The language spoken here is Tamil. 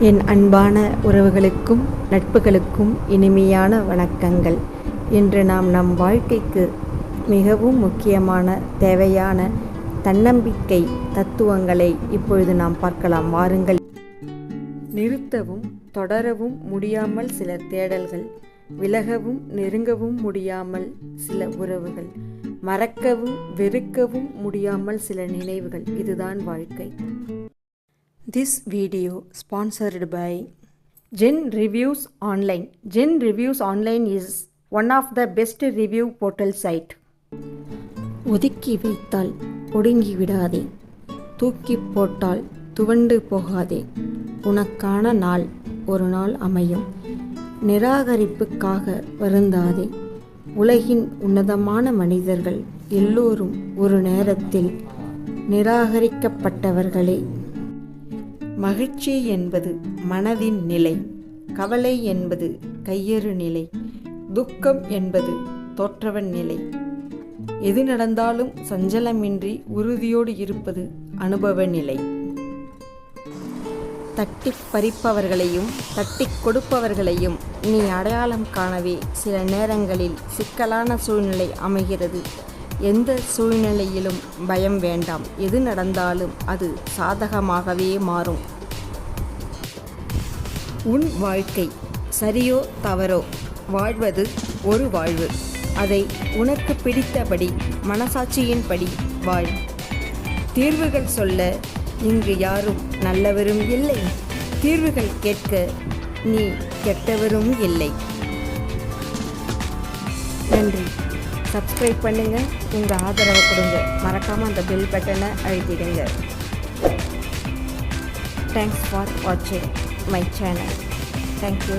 என் அன்பான உறவுகளுக்கும் நட்புகளுக்கும் இனிமையான வணக்கங்கள். இன்று நாம் நம் வாழ்க்கைக்கு மிகவும் முக்கியமான தேவையான தன்னம்பிக்கை தத்துவங்களை இப்பொழுது நாம் பார்க்கலாம். வாருங்கள். நிறுத்தவும் தொடரவும் முடியாமல் சில தேடல்கள், விலகவும் நெருங்கவும் முடியாமல் சில உறவுகள், மறக்கவும் வெறுக்கவும் முடியாமல் சில நினைவுகள். இதுதான் வாழ்க்கை. This video sponsored by Gen Reviews Online. Gen Reviews Online is one of the best review portal site. ஒதுக்கி வைத்தால் ஒடுங்கி விடாதே, தூக்கி போட்டால் துவண்டு போகாதே. உனக்கான நாள் ஒரு நாள் அமையும். நிராகரிப்புக்காக வருந்தாதே. உலகின் உன்னதமான மனிதர்கள் எல்லோரும் ஒரு நேரத்தில் நிராகரிக்கப்பட்டவர்களே. மகிழ்ச்சி என்பது மனதின் நிலை, கவலை என்பது கையறு நிலை, துக்கம் என்பது தோற்றவன் நிலை. எது நடந்தாலும் சஞ்சலமின்றி உறுதியோடு இருப்பது அனுபவ நிலை. தட்டி பறிப்பவர்களையும் தட்டி கொடுப்பவர்களையும் நீ அடையாளம் காணவே சில நேரங்களில் சிக்கலான சூழ்நிலை அமைகிறது. எந்த சூழ்நிலையிலும் பயம் வேண்டாம். எது நடந்தாலும் அது சாதகமாகவே மாறும். உன் வாழ்க்கை சரியோ தவறோ, வாழ்வது ஒரு வாழ்வு. அதை உனக்கு பிடித்தபடி மனசாட்சியின்படி வாழ். தீர்வுகள் சொல்ல இங்கு யாரும் நல்லவரும் இல்லை. தீர்வுகள் கேட்க நீ கெட்டவரும் இல்லை. நன்றி. சப்ஸ்கிரைப் பண்ணுங்கள், உங்கள் ஆதரவை கொடுங்க. மறக்காமல் அந்த பெல் பட்டனை அழுத்திடுங்க. தேங்க்ஸ் ஃபார் வாட்சிங் மை சேனல். தேங்க்யூ.